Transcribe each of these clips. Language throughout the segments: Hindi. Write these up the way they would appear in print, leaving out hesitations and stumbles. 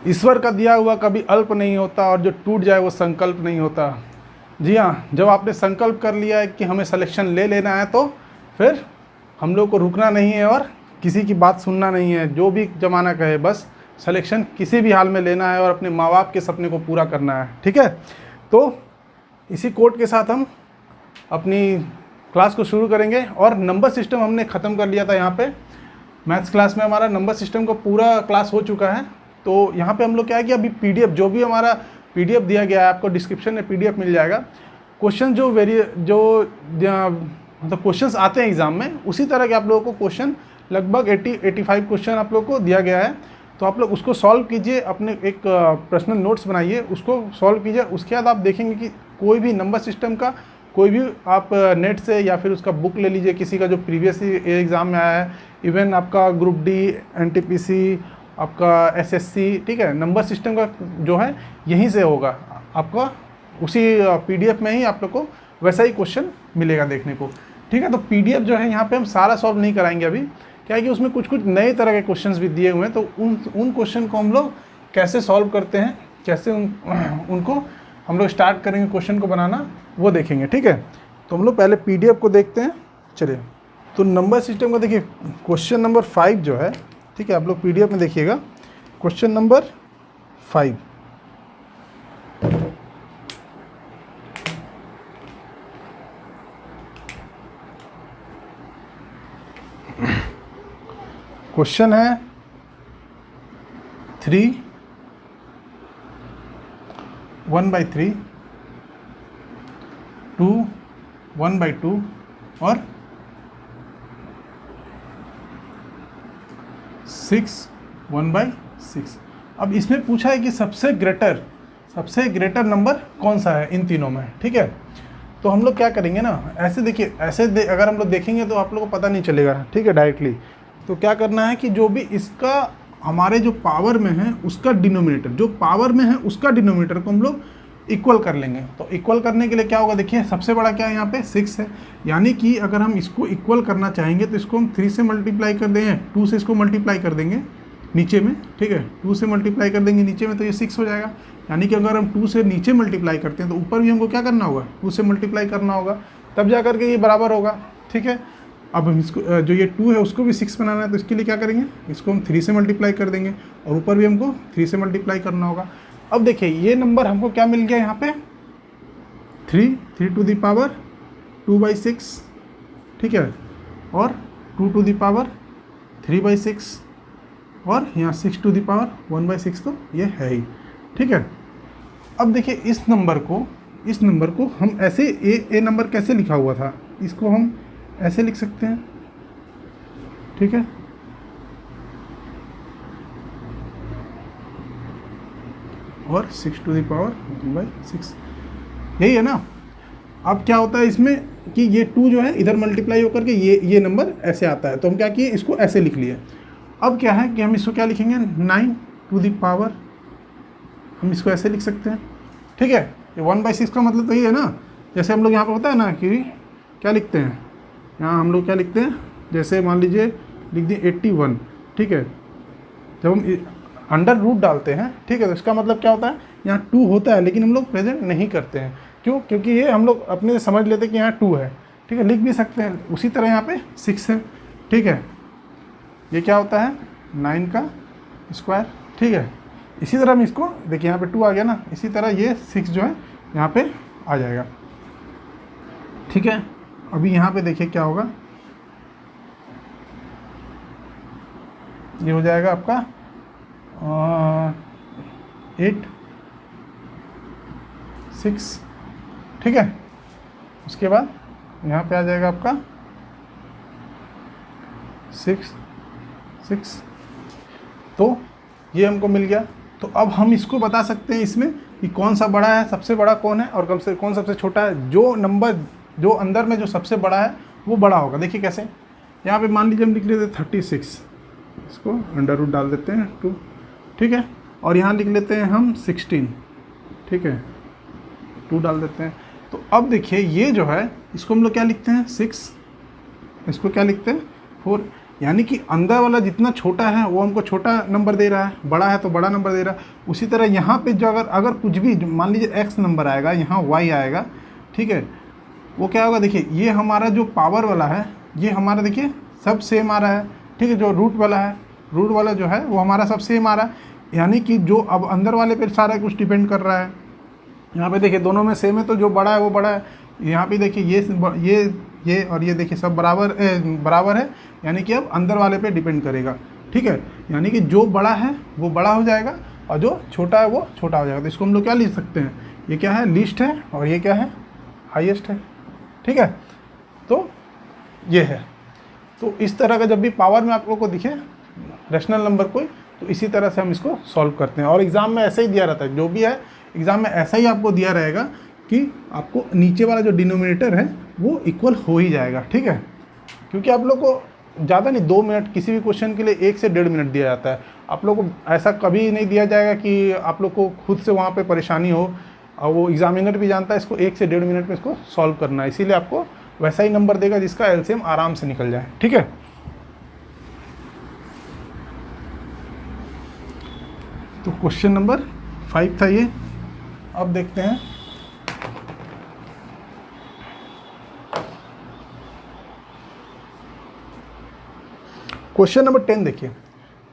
ईश्वर का दिया हुआ कभी अल्प नहीं होता और जो टूट जाए वो संकल्प नहीं होता। जी हाँ, जब आपने संकल्प कर लिया है कि हमें सिलेक्शन ले लेना है तो फिर हम लोग को रुकना नहीं है और किसी की बात सुनना नहीं है। जो भी ज़माना कहे, बस सिलेक्शन किसी भी हाल में लेना है और अपने माँ बाप के सपने को पूरा करना है। ठीक है, तो इसी कोट के साथ हम अपनी क्लास को शुरू करेंगे। और नंबर सिस्टम हमने ख़त्म कर लिया था। यहाँ पे मैथ्स क्लास में हमारा नंबर सिस्टम का पूरा क्लास हो चुका है। तो यहाँ पे हम लोग क्या है कि अभी पीडीएफ, जो भी हमारा पीडीएफ दिया गया है, आपको डिस्क्रिप्शन में पीडीएफ मिल जाएगा। क्वेश्चन जो मतलब क्वेश्चंस आते हैं एग्ज़ाम में, उसी तरह के आप लोगों को क्वेश्चन लगभग 80-85 क्वेश्चन आप लोगों को दिया गया है। तो आप लोग उसको सॉल्व कीजिए, अपने एक पर्सनल नोट्स बनाइए, उसको सॉल्व कीजिए। उसके बाद आप देखेंगे कि कोई भी नंबर सिस्टम का कोई भी आप नेट से या फिर उसका बुक ले लीजिए, किसी का जो प्रीवियस एग्ज़ाम में आया है, इवन आपका ग्रुप डी, एनटीपीसी, आपका एसएससी, ठीक है, नंबर सिस्टम का जो है यहीं से होगा आपका, उसी पीडीएफ में ही आप लोग को वैसा ही क्वेश्चन मिलेगा देखने को। ठीक है, तो पीडीएफ जो है यहाँ पे हम सारा सॉल्व नहीं कराएंगे अभी, क्या है कि उसमें कुछ कुछ नए तरह के क्वेश्चंस भी दिए हुए हैं। तो उन क्वेश्चन को हम लोग कैसे सॉल्व करते हैं, कैसे उनको हम लोग स्टार्ट करेंगे क्वेश्चन को बनाना, वो देखेंगे। ठीक है, तो हम लोग पहले पीडीएफ को देखते हैं। चलिए, तो नंबर सिस्टम का देखिए क्वेश्चन नंबर 5 जो है, ठीक है, आप लोग पीडीएफ में देखिएगा क्वेश्चन नंबर 5। क्वेश्चन है 3 1/3, 2 1/2 और 6 1/6। अब इसमें पूछा है कि सबसे ग्रेटर नंबर कौन सा है इन तीनों में। ठीक है, तो हम लोग क्या करेंगे ना, ऐसे देखिए, अगर हम लोग देखेंगे तो आप लोगों को पता नहीं चलेगा। ठीक है, डायरेक्टली तो क्या करना है कि जो भी इसका हमारे जो पावर में है उसका डिनोमिनेटर, जो पावर में है उसका डिनोमिनेटर को हम लोग इक्वल कर लेंगे। तो इक्वल करने के लिए क्या होगा, देखिए सबसे बड़ा क्या है यहाँ पे 6 है, यानी कि अगर हम इसको इक्वल करना चाहेंगे तो इसको हम 3 से मल्टीप्लाई कर देंगे, 2 से इसको मल्टीप्लाई कर देंगे नीचे में। ठीक है, 2 से मल्टीप्लाई कर देंगे नीचे में तो ये 6 हो जाएगा। यानी कि अगर हम 2 से नीचे मल्टीप्लाई करते हैं तो ऊपर भी हमको क्या करना होगा, 2 से मल्टीप्लाई करना होगा, तब जा करके ये बराबर होगा। ठीक है, अब हम इसको जो ये 2 है उसको भी 6 बनाना है, तो इसके लिए क्या करेंगे, इसको हम 3 से मल्टीप्लाई कर देंगे और ऊपर भी हमको 3 से मल्टीप्लाई करना होगा। अब देखिए ये नंबर हमको क्या मिल गया यहाँ पे, 3 टू द पावर 2/6। ठीक है, और 2 टू द पावर 3/6 और यहाँ 6 टू द पावर 1/6, तो ये है ही। ठीक है, अब देखिए इस नंबर को हम ऐसे ए नंबर कैसे लिखा हुआ था, इसको हम ऐसे लिख सकते हैं। ठीक है, और 6 टू द पावर 1/6, यही है ना। अब क्या होता है इसमें कि ये 2 जो है इधर मल्टीप्लाई होकर के ये नंबर ऐसे आता है, तो हम क्या किए, इसको ऐसे लिख लिए। अब क्या है कि हम इसको क्या लिखेंगे, 9 टू द पावर, हम इसको ऐसे लिख सकते हैं। ठीक है, ये 1/6 का मतलब तो ये है ना, जैसे हम लोग यहाँ पर होता है ना कि क्या लिखते हैं, यहाँ हम लोग क्या लिखते हैं, जैसे मान लीजिए लिख दिए 81। ठीक है, जब हम अंडर रूट डालते हैं, ठीक है, तो इसका मतलब क्या होता है, यहाँ 2 होता है लेकिन हम लोग प्रेजेंट नहीं करते हैं। क्यों, क्योंकि ये हम लोग अपने से समझ लेते हैं कि यहाँ 2 है। ठीक है, लिख भी सकते हैं। उसी तरह यहाँ पे 6 है। ठीक है, ये क्या होता है, 9 का स्क्वायर। ठीक है, इसी तरह हम इसको देखिए, यहाँ पे 2 आ गया ना, इसी तरह ये 6 जो है यहाँ पे आ जाएगा। ठीक है, अभी यहाँ पे देखिए क्या होगा, ये हो जाएगा आपका 8 6। ठीक है, उसके बाद यहाँ पे आ जाएगा आपका 6 6, तो ये हमको मिल गया। तो अब हम इसको बता सकते हैं इसमें कि कौन सा बड़ा है, सबसे बड़ा कौन है और कौन सबसे छोटा है। जो नंबर जो अंदर में जो सबसे बड़ा है वो बड़ा होगा। देखिए कैसे, यहाँ पे मान लीजिए हम लिख लेते 36, इसको अंडर रूट डाल देते हैं 2। ठीक है, और यहाँ लिख लेते हैं हम 16। ठीक है, 2 डाल देते हैं। तो अब देखिए ये जो है इसको हम लोग क्या लिखते हैं, 6, इसको क्या लिखते हैं 4। यानी कि अंदर वाला जितना छोटा है वो हमको छोटा नंबर दे रहा है, बड़ा है तो बड़ा नंबर दे रहा है। उसी तरह यहाँ पे जो अगर कुछ भी मान लीजिए x नंबर आएगा, यहाँ y आएगा, ठीक है, वो क्या होगा, देखिए ये हमारा जो पावर वाला है ये हमारा देखिए सब सेम आ रहा है, ठीक है। जो रूट वाला है, रूट वाला जो है वो हमारा सब सेम आ रहा है, यानी कि जो अब अंदर वाले पे सारा कुछ डिपेंड कर रहा है। यहाँ पे देखिए दोनों में सेम है तो जो बड़ा है वो बड़ा है। यहाँ पे देखिए ये और ये देखिए सब बराबर है, यानी कि अब अंदर वाले पे डिपेंड करेगा, ठीक है। यानी कि जो बड़ा है वो बड़ा हो जाएगा और जो छोटा है वो छोटा हो जाएगा। तो इसको हम लोग क्या लिख सकते हैं, ये क्या है, लीस्ट है, और ये क्या है, हाईएस्ट है, ठीक है। तो ये है। तो इस तरह का जब भी पावर में आप लोगों को दिखे रैशनल नंबर कोई, तो इसी तरह से हम इसको सॉल्व करते हैं। और एग्ज़ाम में ऐसे ही दिया रहता है, जो भी है एग्ज़ाम में ऐसा ही आपको दिया रहेगा कि आपको नीचे वाला जो डिनोमिनेटर है वो इक्वल हो ही जाएगा, ठीक है। क्योंकि आप लोग को ज़्यादा नहीं, 2 मिनट किसी भी क्वेश्चन के लिए 1 से 1.5 मिनट दिया जाता है। आप लोग को ऐसा कभी नहीं दिया जाएगा कि आप लोग को खुद से वहाँ पे परेशानी हो, और वो एग्जामिनर भी जानता है इसको 1 से 1.5 मिनट में इसको सॉल्व करना है, इसीलिए आपको वैसा ही नंबर देगा जिसका एलसीएम आराम से निकल जाए, ठीक है। तो क्वेश्चन नंबर 5 था ये। अब देखते हैं क्वेश्चन नंबर 10। देखिए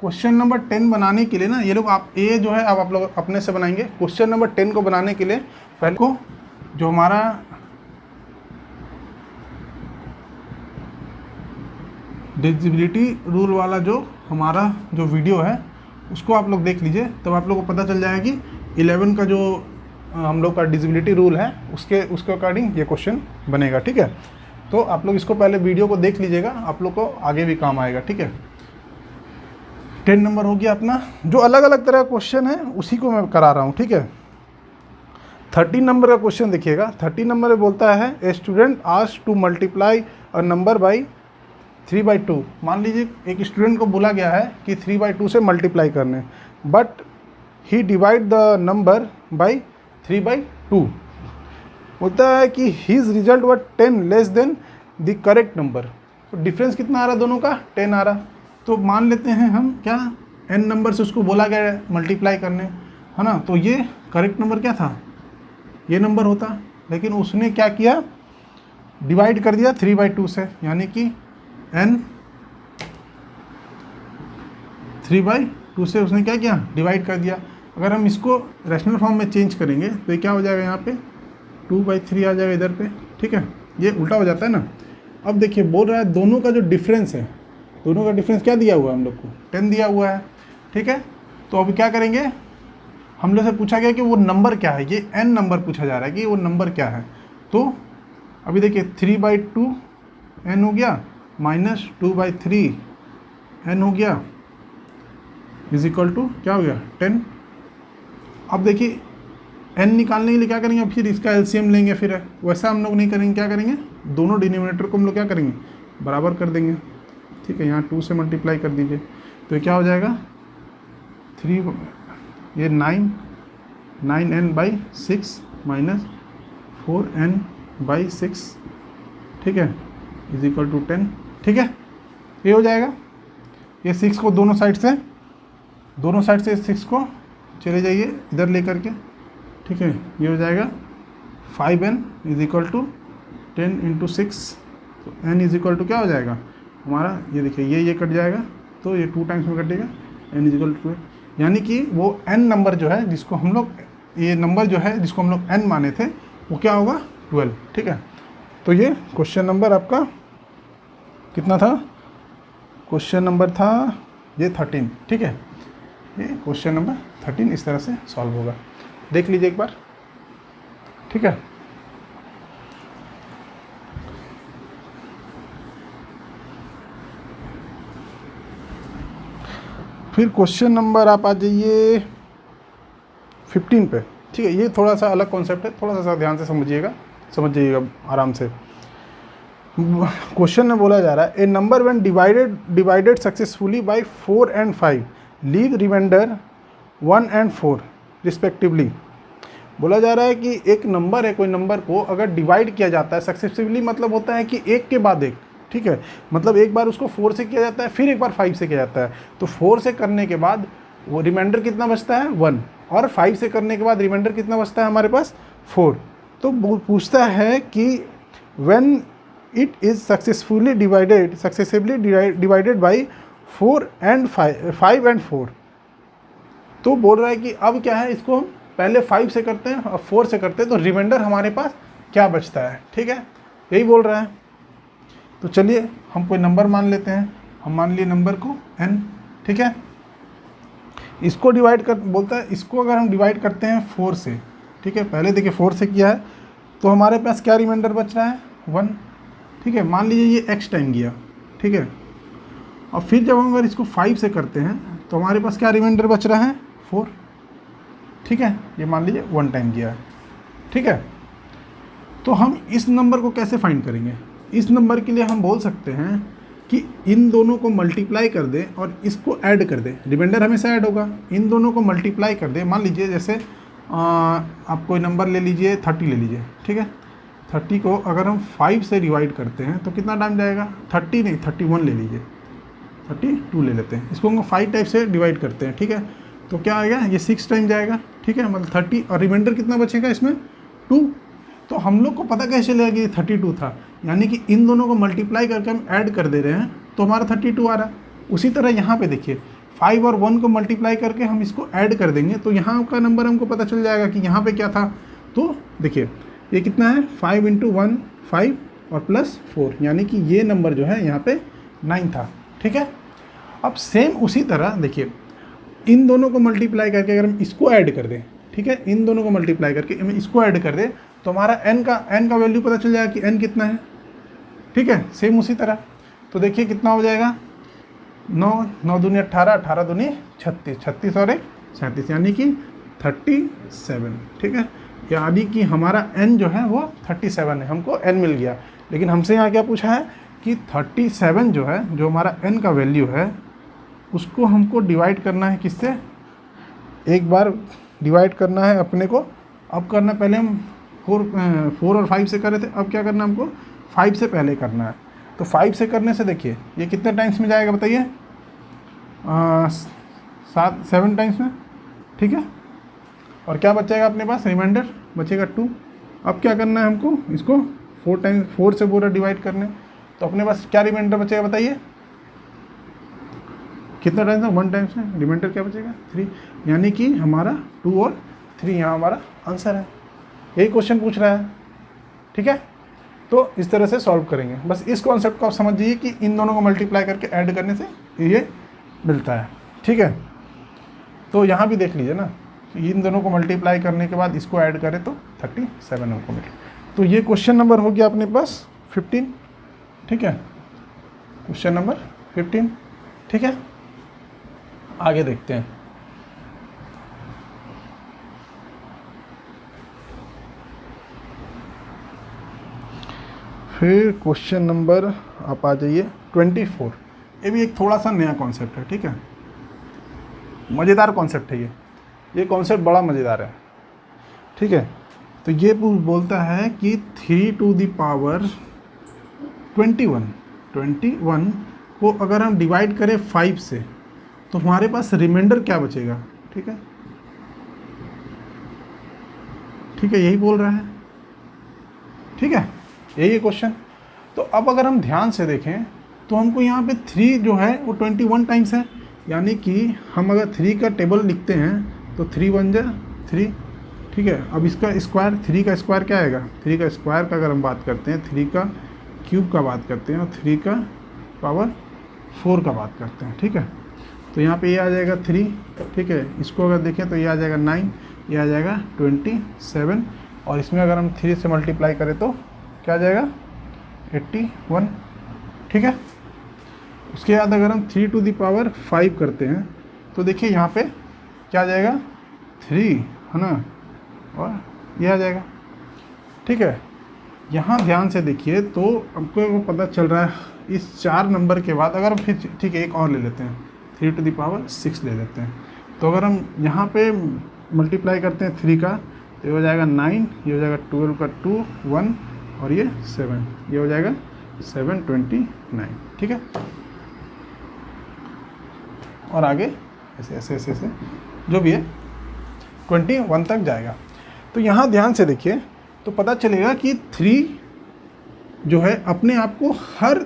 क्वेश्चन नंबर 10 बनाने के लिए ना ये लोग ये जो है अब आप लोग अपने से बनाएंगे। क्वेश्चन नंबर 10 को बनाने के लिए पहले को जो हमारा डिविजिबिलिटी रूल वाला जो हमारा जो वीडियो है उसको आप लोग देख लीजिए, तब आप लोग को पता चल जाएगा कि 11 का जो हम लोग का डिविजिबिलिटी रूल है उसके अकॉर्डिंग ये क्वेश्चन बनेगा, ठीक है। तो आप लोग इसको पहले वीडियो को देख लीजिएगा, आप लोग को आगे भी काम आएगा, ठीक है। 10 नंबर हो गया अपना। जो अलग अलग तरह का क्वेश्चन है उसी को मैं करा रहा हूँ, ठीक है। 13 नंबर का क्वेश्चन देखिएगा। 13 नंबर में बोलता है a student asked to multiply a number by 3/2। मान लीजिए एक स्टूडेंट को बोला गया है कि 3/2 से मल्टीप्लाई करने, but he divide the number by 3/2। बोलता है कि his result were 10 less than the correct number. तो डिफरेंस कितना आ रहा है दोनों का, 10 आ रहा। तो मान लेते हैं हम क्या, n नंबर से उसको बोला गया है मल्टीप्लाई करने, है ना। तो ये करेक्ट नंबर क्या था, ये नंबर होता, लेकिन उसने क्या किया, डिवाइड कर दिया 3/2 से, यानी कि n 3/2 से उसने क्या किया, डिवाइड कर दिया। अगर हम इसको रैशनल फॉर्म में चेंज करेंगे तो ये क्या हो जाएगा, यहाँ पे 2/3 आ जाएगा इधर पे, ठीक है। ये उल्टा हो जाता है ना। अब देखिए बोल रहा है दोनों का जो डिफरेंस है, दोनों का डिफरेंस क्या दिया हुआ है हम लोग को, 10 दिया हुआ है, ठीक है। तो अब क्या करेंगे, हम लोग से पूछा गया कि वो नंबर क्या है, ये n नंबर पूछा जा रहा है कि वो नंबर क्या है। तो अभी देखिए 3/2 n हो गया माइनस 2/3 n हो गया इज इक्वल टू क्या हो गया, 10। अब देखिए n निकालने के लिए क्या करेंगे, फिर इसका एलसीएम लेंगे। फिर वैसा हम लोग नहीं करेंगे, क्या करेंगे, दोनों डिनोमिनेटर को हम लोग क्या करेंगे, बराबर कर देंगे, ठीक है। यहाँ 2 से मल्टीप्लाई कर दीजिए तो ये क्या हो जाएगा, 3 ये 9n/6 माइनस 4n/6, ठीक है, इज इक्वल टू 10, ठीक है। ये हो जाएगा। ये 6 को दोनों साइड से 6 को चले जाइए इधर लेकर के, ठीक है। ये हो जाएगा 5n इज इक्वल टू 10 × 6, तो n इज इक्वल टू क्या हो जाएगा हमारा, ये देखिए ये कट जाएगा तो ये 2 टाइम्स में कटेगा, n इज इक्वल टू 2। यानी कि वो n नंबर जो है जिसको हम लोग, ये नंबर जो है जिसको हम लोग n माने थे वो क्या होगा, 12, ठीक है। तो ये क्वेश्चन नंबर आपका कितना था, क्वेश्चन नंबर था ये 13, ठीक है। ये क्वेश्चन नंबर 13 इस तरह से सॉल्व होगा, देख लीजिए एक बार, ठीक है। फिर क्वेश्चन नंबर आप आ जाइए 15 पे, ठीक है। ये थोड़ा सा अलग कॉन्सेप्ट है, थोड़ा सा ध्यान से समझ जाइएगा आराम से। क्वेश्चन में बोला जा रहा है a number when divided successfully by 4 and 5 leave remainder 1 and 4 respectively. बोला जा रहा है कि एक नंबर है, कोई नंबर को अगर डिवाइड किया जाता है सक्सेसफुली, मतलब होता है कि एक के बाद एक, ठीक है, मतलब एक बार उसको 4 से किया जाता है, फिर एक बार 5 से किया जाता है। तो 4 से करने के बाद वो रिमाइंडर कितना बचता है 1, और 5 से करने के बाद रिमाइंडर कितना बचता है हमारे पास 4। तो वो पूछता है कि when it is successfully divided by 4 and 5 and 4। तो बोल रहा है कि अब क्या है, इसको हम पहले 5 से करते हैं और 4 से करते हैं, तो रिमाइंडर हमारे पास क्या बचता है, ठीक है, यही बोल रहा है। तो चलिए हम कोई नंबर मान लेते हैं, हम मान लिए नंबर को n, ठीक है। इसको डिवाइड कर बोलता है, इसको अगर हम डिवाइड करते हैं 4 से, ठीक है, पहले देखिए 4 से किया है, तो हमारे पास क्या रिमाइंडर बच रहा है 1, ठीक है। मान लीजिए ये x टाइम गया, ठीक है, और फिर जब हम अगर इसको 5 से करते हैं तो हमारे पास क्या रिमाइंडर बच रहा है 4, ठीक है, ये मान लीजिए 1 टाइम गया है, ठीक है। तो हम इस नंबर को कैसे फाइंड करेंगे, इस नंबर के लिए हम बोल सकते हैं कि इन दोनों को मल्टीप्लाई कर दे और इसको ऐड कर दे, रिमाइंडर हमेशा ऐड होगा, इन दोनों को मल्टीप्लाई कर दे। मान लीजिए जैसे आप कोई नंबर ले लीजिए 30 ले लीजिए, ठीक है, 30 को अगर हम 5 से डिवाइड करते हैं तो कितना टाइम जाएगा, 30 नहीं 31 ले लीजिए, 32 ले लेते हैं, इसको हम 5 टाइप से डिवाइड करते हैं, ठीक है, तो क्या आएगा ये 6 टाइम जाएगा, ठीक है, मतलब 30, और रिमाइंडर कितना बचेगा इसमें 2। तो हम लोग को पता कैसे चलेगा कि 32 था, यानी कि इन दोनों को मल्टीप्लाई करके हम ऐड कर दे रहे हैं तो हमारा 32 आ रहा है। उसी तरह यहाँ पे देखिए 5 और 1 को मल्टीप्लाई करके हम इसको ऐड कर देंगे तो यहाँ का नंबर हमको पता चल जाएगा कि यहाँ पे क्या था। तो देखिए ये कितना है 5 × 1 5 और प्लस 4, यानी कि ये नंबर जो है यहाँ पे 9 था, ठीक है। अब सेम उसी तरह देखिए इन दोनों को मल्टीप्लाई करके अगर हम इसको ऐड कर दें, ठीक है, इन दोनों को मल्टीप्लाई करके हम इसको ऐड कर दें तो हमारा n का वैल्यू पता चल जाएगा कि n कितना है, ठीक है। सेम उसी तरह तो देखिए कितना हो जाएगा 9 9 दूनी 18 18 दूनी 36 36 और 1 37, यानी कि 37, ठीक है, यानी कि हमारा n जो है वो 37 है, हमको n मिल गया। लेकिन हमसे यहाँ क्या पूछा है कि 37 जो है, जो हमारा n का वैल्यू है, उसको हमको डिवाइड करना है किससे, एक बार डिवाइड करना है अपने को। अब करना पहले हम 4 और 5 से कर रहे थे, अब क्या करना है हमको 5 से पहले करना है। तो 5 से करने से देखिए ये कितने टाइम्स में जाएगा बताइए, 7 टाइम्स में, ठीक है, और क्या बचेगा अपने पास रिमाइंडर बचेगा 2। अब क्या करना है हमको, इसको 4 से पूरा डिवाइड करने, तो अपने पास क्या रिमाइंडर बचेगा बताइए, कितना टाइम्स है 1 टाइम्स में, रिमाइंडर क्या बचेगा 3, यानी कि हमारा 2 और 3 यहाँ हमारा आंसर है। यही क्वेश्चन पूछ रहा है, ठीक है। तो इस तरह से सॉल्व करेंगे, बस इस कॉन्सेप्ट को आप समझिए कि इन दोनों को मल्टीप्लाई करके ऐड करने से ये मिलता है, ठीक है। तो यहाँ भी देख लीजिए ना, इन दोनों को मल्टीप्लाई करने के बाद इसको ऐड करें तो 37 हमको मिले। तो ये क्वेश्चन नंबर हो गया अपने पास 15, ठीक है, क्वेश्चन नंबर 15, ठीक है। आगे देखते हैं। फिर क्वेश्चन नंबर आप आ जाइए 24। ये भी एक थोड़ा सा नया कॉन्सेप्ट है, ठीक है, मज़ेदार कॉन्सेप्ट है ये कॉन्सेप्ट बड़ा मज़ेदार है, ठीक है। तो ये बोलता है कि 3 to the power 21 को अगर हम डिवाइड करें 5 से तो हमारे पास रिमाइंडर क्या बचेगा, ठीक है, ठीक है, यही बोल रहा है, ठीक है, यही है क्वेश्चन। तो अब अगर हम ध्यान से देखें तो हमको यहाँ पे 3 जो है वो 21 टाइम्स है, यानी कि हम अगर 3 का टेबल लिखते हैं तो 3 1 जा 3, ठीक है। अब इसका स्क्वायर, 3 का स्क्वायर क्या आएगा, 3 का स्क्वायर का अगर हम बात करते हैं, 3 का क्यूब का बात करते हैं और 3 का पावर 4 का बात करते हैं, ठीक है। तो यहाँ पे ये आ जाएगा 3, ठीक है, इसको अगर देखें तो ये आ जाएगा 9, ये आ जाएगा 27, और इसमें अगर हम 3 से मल्टीप्लाई करें तो क्या आ जाएगा 81, ठीक है। उसके बाद अगर हम 3 to the power 5 करते हैं तो देखिए यहाँ पे क्या आ जाएगा 3, है ना, और ये आ जाएगा, ठीक है। यहाँ ध्यान से देखिए तो आपको वो पता चल रहा है इस 4 नंबर के बाद अगर हम फिर, ठीक है, एक और ले लेते हैं 3 to the power 6 ले लेते हैं। तो अगर हम यहाँ पे मल्टीप्लाई करते हैं 3 का तो ये हो जाएगा 9, ये हो जाएगा 12 का 2 1 और ये 7, ये हो जाएगा 729, ठीक है। और आगे ऐसे ऐसे ऐसे ऐसे जो भी है 21 तक जाएगा। तो यहाँ ध्यान से देखिए तो पता चलेगा कि 3 जो है अपने आप को हर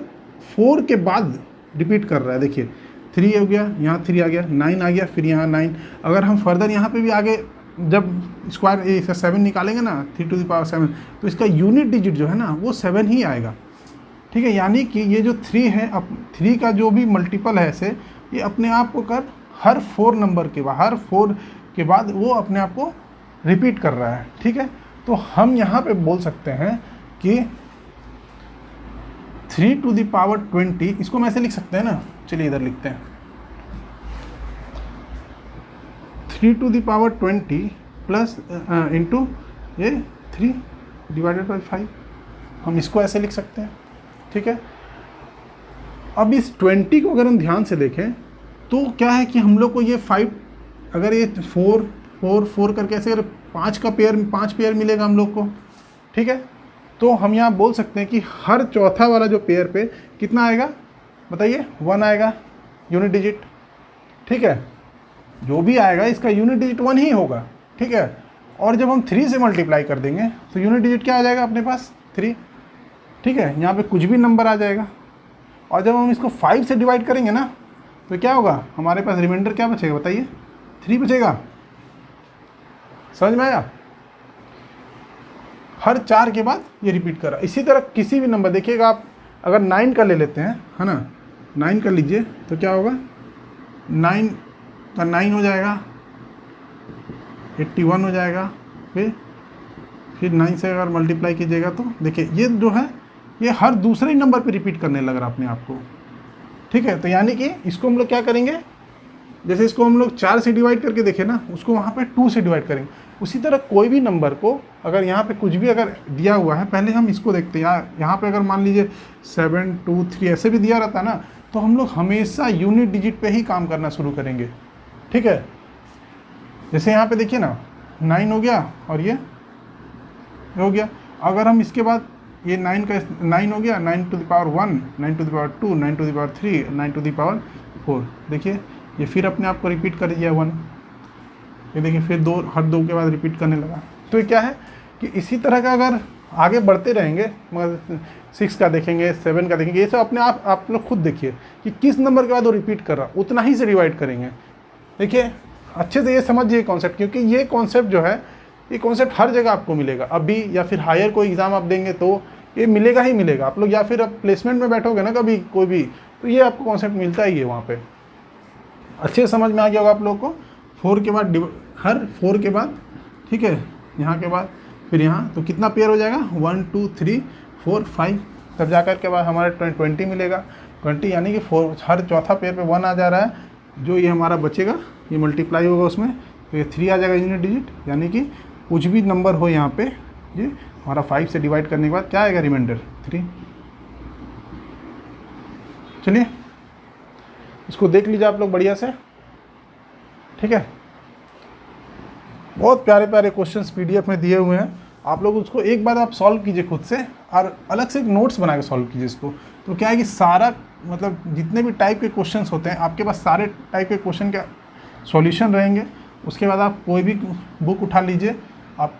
4 के बाद रिपीट कर रहा है। देखिए 3 हो गया, यहाँ 3 आ गया, 9 आ गया, फिर यहाँ 9। अगर हम फर्दर यहाँ पे भी आगे जब स्क्वायर इसका 7 निकालेंगे ना 3⁻7, तो इसका यूनिट डिजिट जो है ना वो 7 ही आएगा, ठीक है। यानी कि ये जो 3 है, अब 3 का जो भी मल्टीपल है ऐसे, ये अपने आप को कर हर 4 नंबर के बाद, हर 4 के बाद वो अपने आप को रिपीट कर रहा है, ठीक है। तो हम यहाँ पे बोल सकते हैं कि 3⁻20, इसको हम ऐसे लिख सकते हैं ना, चलिए इधर लिखते हैं 3⁻20 प्लस इंटू ये 3/5, हम इसको ऐसे लिख सकते हैं, ठीक है। अब इस 20 को अगर हम ध्यान से देखें तो क्या है कि हम लोग को ये 5, अगर ये 4 4 4 करके ऐसे अगर 5 पेयर मिलेगा हम लोग को, ठीक है। तो हम यहाँ बोल सकते हैं कि हर चौथा वाला जो पेयर पे कितना आएगा बताइए, 1 आएगा यूनिट डिजिट, ठीक है। जो भी आएगा इसका यूनिट डिजिट 1 ही होगा, ठीक है। और जब हम 3 से मल्टीप्लाई कर देंगे तो यूनिट डिजिट क्या आ जाएगा अपने पास, 3, ठीक है। यहाँ पे कुछ भी नंबर आ जाएगा। और जब हम इसको 5 से डिवाइड करेंगे ना तो क्या होगा, हमारे पास रिमाइंडर क्या बचेगा बताइए, 3 बचेगा। समझ में आया? हर 4 के बाद ये रिपीट कर रहा है। इसी तरह किसी भी नंबर देखिएगा आप, अगर 9 का ले लेते हैं, है ना, 9 का लीजिए तो क्या होगा, 9 का 9 हो जाएगा, 81 हो जाएगा। फिर 9 से अगर मल्टीप्लाई कीजिएगा तो देखिए ये जो है ये हर दूसरे नंबर पे रिपीट करने लग रहा है अपने आप को, ठीक है। तो यानी कि इसको हम लोग क्या करेंगे, जैसे इसको हम लोग 4 से डिवाइड करके देखें ना, उसको वहाँ पे 2 से डिवाइड करेंगे। उसी तरह कोई भी नंबर को अगर यहाँ पे कुछ भी अगर दिया हुआ है, पहले हम इसको देखते हैं। यहाँ पे अगर मान लीजिए 7 2 3 ऐसे भी दिया रहता है ना, तो हम लोग हमेशा यूनिट डिजिट पे ही काम करना शुरू करेंगे, ठीक है। जैसे यहाँ पे देखिए ना 9 हो गया और ये हो गया। अगर हम इसके बाद ये 9 का 9 हो गया, 9⁻1, 9⁻2, 9⁻3, 9⁻4, देखिए ये फिर अपने आप को रिपीट कर दिया 1। ये देखिए फिर 2, हर 2 के बाद रिपीट करने लगा। तो ये क्या है कि इसी तरह का अगर आगे बढ़ते रहेंगे, मगर 6 का देखेंगे, 7 का देखेंगे, ये सब अपने आप लोग खुद देखिए कि किस नंबर के बाद वो रिपीट कर रहा, उतना ही से डिवाइड करेंगे। देखिए अच्छे से ये समझिए कॉन्सेप्ट, क्योंकि ये कॉन्सेप्ट जो है, ये कॉन्सेप्ट हर जगह आपको मिलेगा। अभी या फिर हायर कोई एग्ज़ाम आप देंगे तो ये मिलेगा ही मिलेगा। आप लोग या फिर अब प्लेसमेंट में बैठोगे ना कभी कोई भी, तो ये आपको कॉन्सेप्ट मिलता ही है वहाँ पे। अच्छे से समझ में आ गया होगा आप लोग को। 4 के बाद हर 4 के बाद, ठीक है, यहाँ के बाद फिर यहाँ, तो कितना पेयर हो जाएगा, 1 2 3 4 5, तब जाकर के बाद हमारे 20 मिलेगा। 20 यानी कि 4 हर चौथा पेयर पे 1 आ जा रहा है। जो ये हमारा बचेगा ये मल्टीप्लाई होगा उसमें, तो ये 3 आ जाएगा यूनिट डिजिट। यानी कि कुछ भी नंबर हो यहाँ पे, ये हमारा 5 से डिवाइड करने के बाद क्या आएगा, रिमाइंडर 3। चलिए इसको देख लीजिए आप लोग बढ़िया से, ठीक है। बहुत प्यारे प्यारे क्वेश्चंस पीडीएफ में दिए हुए हैं। आप लोग उसको एक बार आप सॉल्व कीजिए खुद से, और अलग से एक नोट्स बना के सॉल्व कीजिए इसको। तो क्या है कि सारा मतलब जितने भी टाइप के क्वेश्चंस होते हैं आपके पास, सारे टाइप के क्वेश्चन के सॉल्यूशन रहेंगे। उसके बाद आप कोई भी बुक उठा लीजिए, आप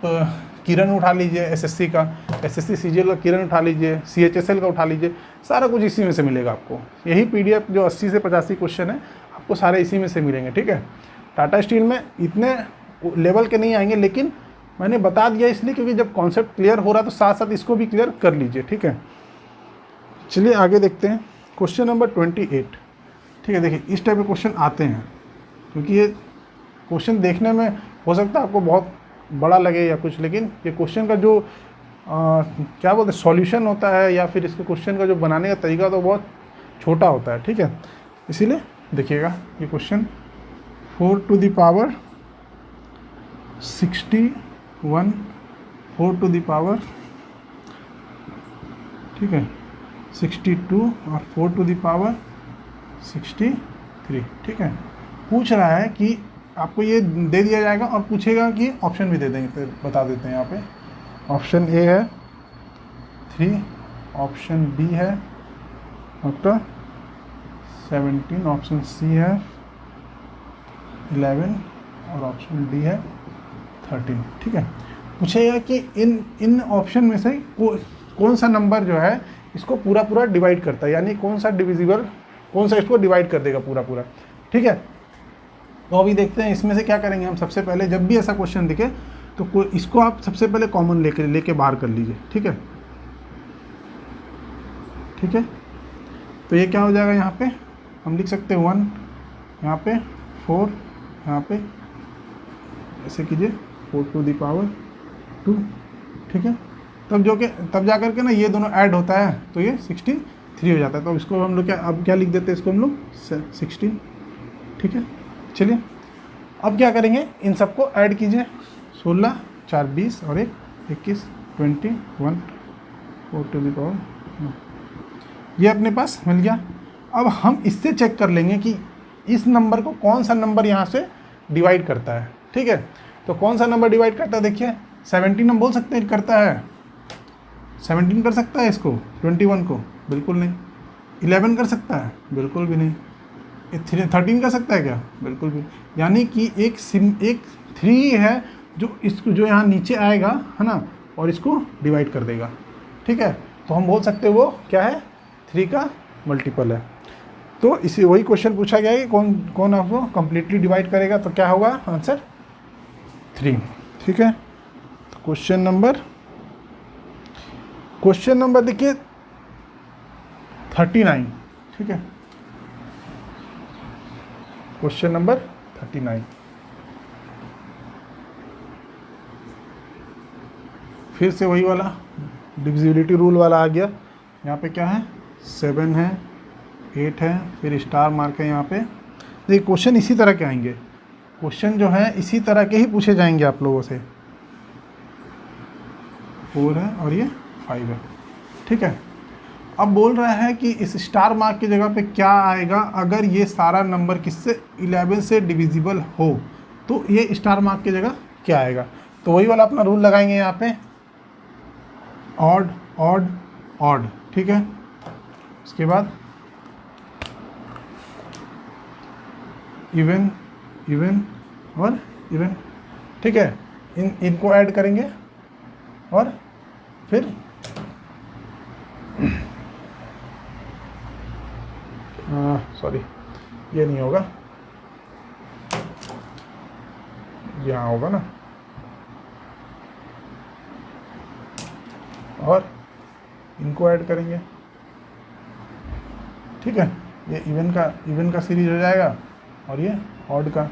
किरण उठा लीजिए एसएससी का, एसएससी सीजीएल का किरण उठा लीजिए, सीएचएसएल का उठा लीजिए, सारा कुछ इसी में से मिलेगा आपको। यही पीडीएफ जो 80 से 85 क्वेश्चन है आपको सारे इसी में से मिलेंगे, ठीक है। टाटा स्टील में इतने लेवल के नहीं आएंगे, लेकिन मैंने बता दिया इसलिए क्योंकि जब कॉन्सेप्ट क्लियर हो रहा तो साथ साथ इसको भी क्लियर कर लीजिए, ठीक है। चलिए आगे देखते हैं क्वेश्चन नंबर 28, ठीक है। देखिए इस टाइप के क्वेश्चन आते हैं, क्योंकि ये क्वेश्चन देखने में हो सकता है आपको बहुत बड़ा लगे या कुछ, लेकिन ये क्वेश्चन का जो क्या बोलते हैं सॉल्यूशन होता है, या फिर इसके क्वेश्चन का जो बनाने का तरीका तो बहुत छोटा होता है, ठीक है। इसीलिए देखिएगा ये क्वेश्चन 4⁻61, 4⁻, ठीक है, 62 और 4⁻63, ठीक है। पूछ रहा है कि आपको ये दे दिया जाएगा और पूछेगा कि ऑप्शन भी दे देंगे, तो बता देते हैं यहाँ पे। ऑप्शन ए है 3, ऑप्शन बी है आपका 17, ऑप्शन सी है 11 और ऑप्शन डी है 13। ठीक है, पूछेगा कि इन ऑप्शन में से कौन सा नंबर जो है इसको पूरा पूरा डिवाइड करता है, यानी कौन सा डिविजिबल, कौन सा इसको डिवाइड कर देगा पूरा पूरा। ठीक है, तो अभी देखते हैं इसमें से क्या करेंगे हम। सबसे पहले जब भी ऐसा क्वेश्चन दिखे तो इसको आप सबसे पहले कॉमन लेके बाहर कर लीजिए। ठीक है, ठीक है, तो ये क्या हो जाएगा, यहाँ पे हम लिख सकते हैं 1, यहाँ पे 4, यहाँ पे ऐसे कीजिए 4 to the power 2। ठीक है, तब जा करके ना ये दोनों ऐड होता है तो ये 63 हो जाता है। तो इसको हम लोग क्या लिख देते हैं, इसको हम लोग 16। ठीक है, चलिए अब क्या करेंगे, इन सबको ऐड कीजिए। 16, 4, 20 और 1, 21, 21, 4 to the power, ये अपने पास मिल गया। अब हम इससे चेक कर लेंगे कि इस नंबर को कौन सा नंबर यहाँ से डिवाइड करता है। ठीक है, तो कौन सा नंबर डिवाइड करता है, देखिए 17 हम बोल सकते हैं करता है, 17 कर सकता है इसको, 21 को बिल्कुल नहीं। 11 कर सकता है, बिल्कुल भी नहीं। 13 कर सकता है क्या, बिल्कुल भी। यानी कि एक 3 है जो यहाँ नीचे आएगा, है ना, और इसको डिवाइड कर देगा। ठीक है, तो हम बोल सकते हैं वो क्या है, 3 का मल्टीपल है। तो इसी वही क्वेश्चन पूछा गया है कि कौन आपको कंप्लीटली डिवाइड करेगा, तो क्या होगा आंसर 3। ठीक है, तो क्वेश्चन नंबर देखिए 39। ठीक है, क्वेश्चन नंबर 39 फिर से वही वाला डिविजिबिलिटी रूल वाला आ गया। यहाँ पे क्या है, 7 है, 8 है, फिर स्टार मार्क है यहाँ पे। देखिए क्वेश्चन इसी तरह के आएंगे, क्वेश्चन जो है इसी तरह के ही पूछे जाएंगे आप लोगों से। 4 है और ये 5 है। ठीक है, अब बोल रहा है कि इस स्टार मार्क की जगह पे क्या आएगा अगर ये सारा नंबर किससे 11 से डिविजिबल हो, तो ये स्टार मार्क की जगह क्या आएगा। तो वही वाला अपना रूल लगाएंगे यहाँ पे, ऑड ऑड ऑड। ठीक है, उसके बाद इवन इवन और इवन। ठीक है, इनको ऐड करेंगे और फिर सॉरी ये नहीं होगा, यहाँ होगा ना, और इनको ऐड करेंगे। ठीक है, ये इवन का सीरीज हो जाएगा और ये ऑड का।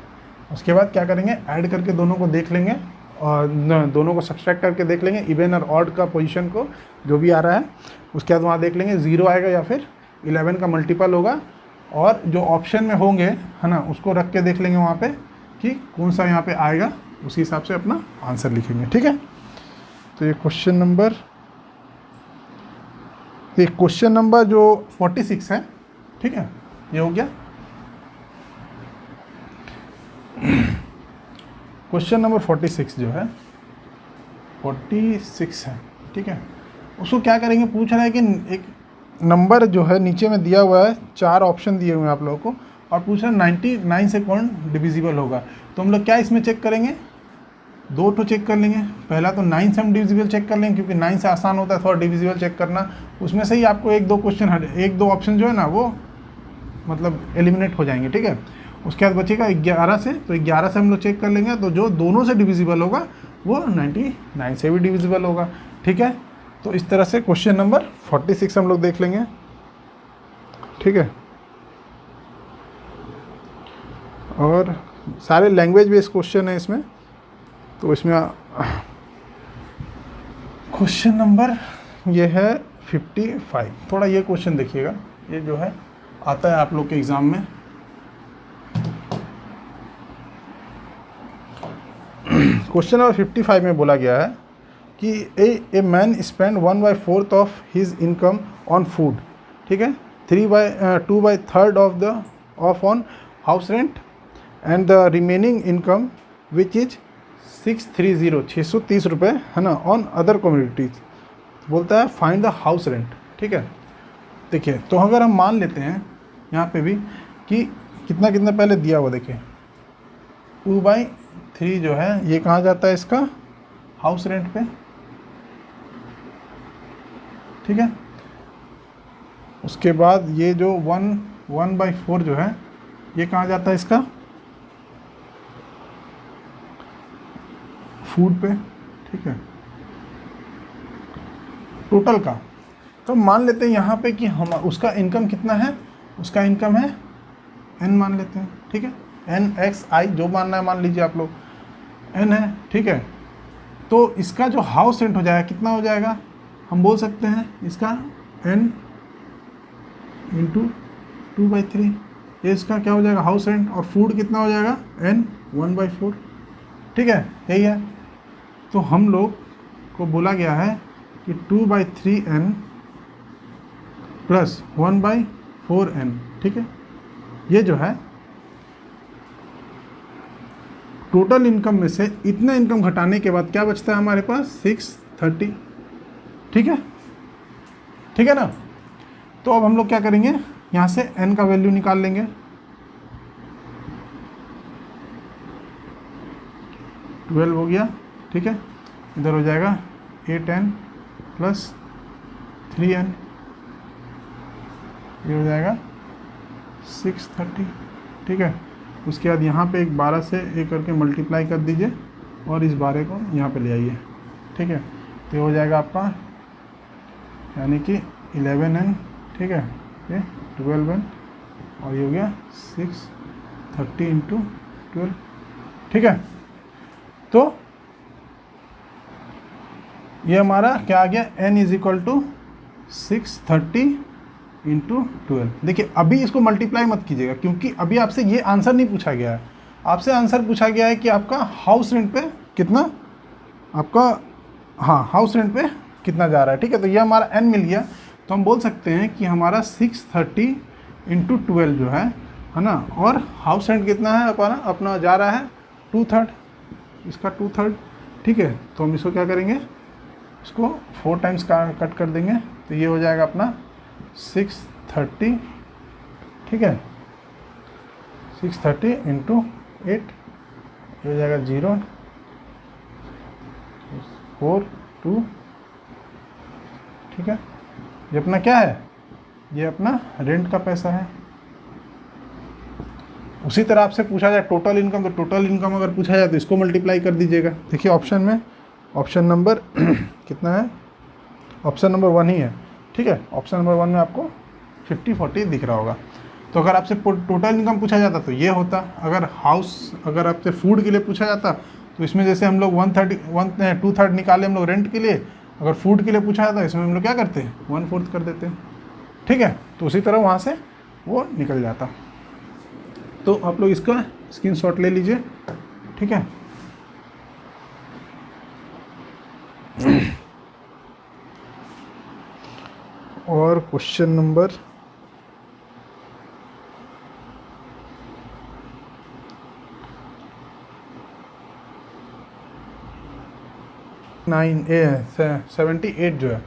उसके बाद क्या करेंगे, ऐड करके दोनों को देख लेंगे और दोनों को सब्सट्रैक्ट करके देख लेंगे, इवन और ऑड का पोजीशन को जो भी आ रहा है। उसके बाद वहाँ देख लेंगे 0 आएगा या फिर 11 का मल्टीपल होगा, और जो ऑप्शन में होंगे, है ना, उसको रख के देख लेंगे वहाँ पे कि कौन सा यहाँ पे आएगा, उसी हिसाब से अपना आंसर लिखेंगे। ठीक है, तो ये क्वेश्चन नंबर जो 46 है। ठीक है, ये हो गया क्वेश्चन नंबर 46 जो है 46 है। ठीक है, उसको क्या करेंगे, पूछ रहा है कि एक नंबर जो है नीचे में दिया हुआ है, 4 ऑप्शन दिए हुए हैं आप लोगों को, और पूछ रहा है 99 से कौन डिविजिबल होगा। तो हम लोग क्या इसमें चेक करेंगे, 2 तो चेक कर लेंगे। पहला तो 9 से हम डिविजिबल चेक कर लेंगे, क्योंकि 9 से आसान होता है थोड़ा डिविजिबल चेक करना। उसमें से ही आपको 1-2 ऑप्शन जो है ना वो मतलब एलिमिनेट हो जाएंगे। ठीक है, उसके बाद बचेगा 11 से, तो 11 से हम लोग चेक कर लेंगे, तो जो दोनों से डिविजिबल होगा वो 99 से भी डिविजिबल होगा। ठीक है, तो इस तरह से क्वेश्चन नंबर 46 हम लोग देख लेंगे। ठीक है, और सारे लैंग्वेज बेस्ड क्वेश्चन है इसमें। तो इसमें क्वेश्चन नंबर ये है 55। थोड़ा ये क्वेश्चन देखिएगा, ये जो है आता है आप लोग के एग्ज़ाम में। क्वेश्चन नंबर 55 में बोला गया है कि a man spend 1/4 of his income on food. ठीक है, 2/3 of on house rent and the remaining income which is 630 रुपये, है ना, ऑन अदर कम्युनिटीज। बोलता है फाइंड द हाउस रेंट। ठीक है। देखिए तो अगर हम मान लेते हैं यहाँ पे भी कि कितना कितना पहले दिया हुआ, देखिए 2/3 जो है ये कहाँ जाता है, इसका हाउस रेंट पे, ठीक है। उसके बाद ये जो 1/4 जो है ये कहाँ जाता है, इसका फूड पे, ठीक है, टोटल का। तो मान लेते हैं यहाँ पे कि हम उसका इनकम कितना है, उसका इनकम है n मान लेते हैं, ठीक है, NXI जो मानना है मान लीजिए आप लोग, n है, ठीक है। तो इसका जो हाउस रेंट हो जाएगा कितना हो जाएगा, हम बोल सकते हैं इसका n × 2/3, ये इसका क्या हो जाएगा हाउस रेंट, और फूड कितना हो जाएगा n 1/4, ठीक है, यही है। तो हम लोग को बोला गया है कि 2/3n प्लस 1/4n, ठीक है, ये जो है टोटल इनकम में से इतना इनकम घटाने के बाद क्या बचता है हमारे पास 630, ठीक है, ठीक है ना। तो अब हम लोग क्या करेंगे, यहाँ से n का वैल्यू निकाल लेंगे, 12 हो गया, ठीक है, इधर हो जाएगा 8n प्लस 3n, ये हो जाएगा 630, ठीक है। उसके बाद यहाँ पे एक 12 से एक करके मल्टीप्लाई कर दीजिए और इस 12 को यहाँ पे ले आइए, ठीक है। तो ये हो जाएगा आपका यानी कि 11n, ठीक है, ये 12n और ये हो गया 630 × 12, ठीक है। तो ये हमारा क्या आ गया, n = 630 × 12। देखिए अभी इसको मल्टीप्लाई मत कीजिएगा क्योंकि अभी आपसे ये आंसर नहीं पूछा गया है, आपसे आंसर पूछा गया है कि आपका हाउस रेंट पे कितना, आपका हाँ हाउस रेंट पे कितना जा रहा है, ठीक है। तो ये हमारा n मिल गया, तो हम बोल सकते हैं कि हमारा 630 × 12 जो है ना, और हाउस रेंट कितना है अपना जा रहा है 2/3, इसका 2/3, ठीक है। तो हम इसको क्या करेंगे, इसको 4 टाइम्स का कट कर देंगे, तो ये हो जाएगा अपना 630, ठीक है, 630 × 8, ये हो जाएगा 0 4 2, ठीक है। ये अपना क्या है, ये अपना रेंट का पैसा है। उसी तरह आपसे पूछा जाए टोटल इनकम, तो टोटल इनकम अगर पूछा जाए तो इसको मल्टीप्लाई कर दीजिएगा। देखिए ऑप्शन में ऑप्शन नंबर कितना है, ऑप्शन नंबर 1 ही है, ठीक है। ऑप्शन नंबर 1 में आपको 50-40 दिख रहा होगा। तो अगर आपसे टोटल इनकम पूछा जाता तो ये होता, अगर आपसे फूड के लिए पूछा जाता तो इसमें जैसे हम लोग 2/3 निकाले हम लोग रेंट के लिए, अगर फूड के लिए पूछा जाता इसमें हम लोग क्या करते हैं 1/4 कर देते हैं, ठीक है। तो उसी तरह वहाँ से वो निकल जाता। तो आप लोग इसका स्क्रीनशॉट ले लीजिए, ठीक है। और क्वेश्चन नंबर 78 जो है,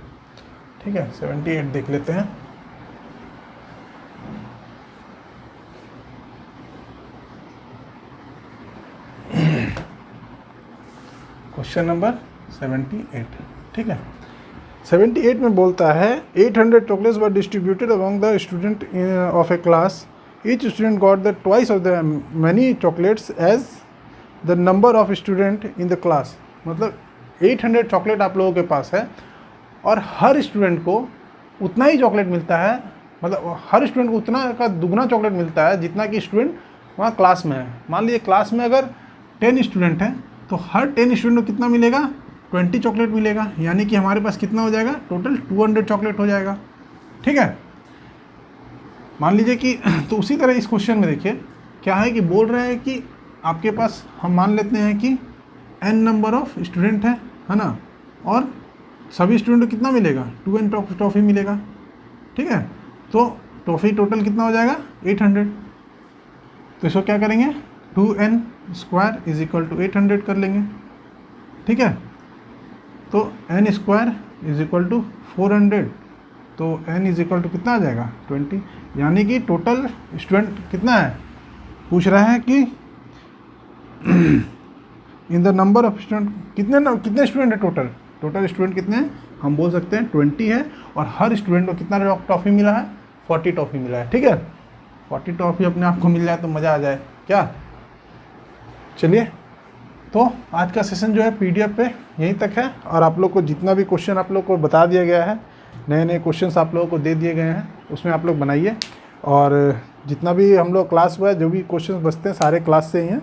ठीक है, 78 देख लेते हैं। क्वेश्चन नंबर 78, ठीक है। 78 में बोलता है 800 chocolates were distributed among the student of a class, each student got the twice of the many chocolates as the number of student in the class. मतलब 800 चॉकलेट आप लोगों के पास है और हर स्टूडेंट को उतना ही चॉकलेट मिलता है, मतलब हर स्टूडेंट को उतना का दुगना चॉकलेट मिलता है जितना कि स्टूडेंट वहाँ क्लास में है। मान लीजिए क्लास में अगर 10 स्टूडेंट हैं तो हर 10 स्टूडेंट को कितना मिलेगा 20 चॉकलेट मिलेगा, यानी कि हमारे पास कितना हो जाएगा टोटल 200 चॉकलेट हो जाएगा, ठीक है। मान लीजिए कि तो उसी तरह इस क्वेश्चन में देखिए क्या है कि बोल रहे हैं कि आपके पास हम मान लेते हैं कि n नंबर ऑफ स्टूडेंट है ना, और सभी स्टूडेंट को कितना मिलेगा 2n टॉफ़ी मिलेगा, ठीक है। तो टॉफ़ी टोटल कितना हो जाएगा 800। तो इसको क्या करेंगे 2n² = 800 कर लेंगे, ठीक है। तो n² = 400 तो n इज इक्वल टू कितना आ जाएगा 20, यानी कि टोटल स्टूडेंट कितना है, पूछ रहा है कि in the number of student कितने स्टूडेंट है टोटल स्टूडेंट कितने हैं, हम बोल सकते हैं 20 है, और हर स्टूडेंट को कितना टॉफ़ी मिला है, 40 टॉफ़ी मिला है। ठीक है, 40 टॉफ़ी अपने आप को मिल जाए तो मज़ा आ जाए क्या। चलिए, तो आज का सेशन जो है PDF पे यहीं तक है, और आप लोग को जितना भी क्वेश्चन आप लोग को बता दिया गया है, नए नए क्वेश्चंस आप लोगों को दे दिए गए हैं, उसमें आप लोग बनाइए। और जितना भी हम लोग क्लास हुआ है, जो भी क्वेश्चंस बचते हैं सारे क्लास से ही हैं,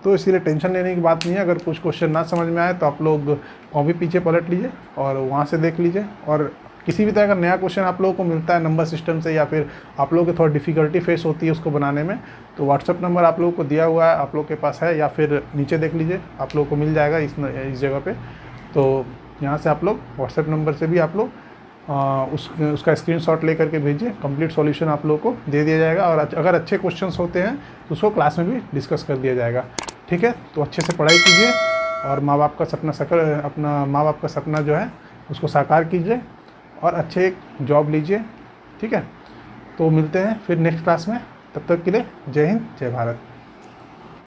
तो इसीलिए टेंशन लेने की बात नहीं है। अगर कुछ क्वेश्चन ना समझ में आए तो आप लोग कॉपी पीछे पलट लीजिए और वहाँ से देख लीजिए। और किसी भी तरह का नया क्वेश्चन आप लोगों को मिलता है नंबर सिस्टम से, या फिर आप लोगों को थोड़ा डिफ़िकल्टी फेस होती है उसको बनाने में, तो व्हाट्सअप नंबर आप लोगों को दिया हुआ है, आप लोग के पास है, या फिर नीचे देख लीजिए, आप लोगों को मिल जाएगा इस जगह पे। तो यहाँ से आप लोग व्हाट्सएप नंबर से भी आप लोग उसका स्क्रीनशॉट ले करके भेजिए, कंप्लीट सॉल्यूशन आप लोगों को दे दिया जाएगा। और अगर अच्छे क्वेश्चंस होते हैं तो उसको क्लास में भी डिस्कस कर दिया जाएगा। ठीक है, तो अच्छे से पढ़ाई कीजिए और माँ बाप का सपना जो है उसको साकार कीजिए, और अच्छे एक जॉब लीजिए। ठीक है, तो मिलते हैं फिर नेक्स्ट क्लास में, तब तक के लिए जय हिंद जय भारत।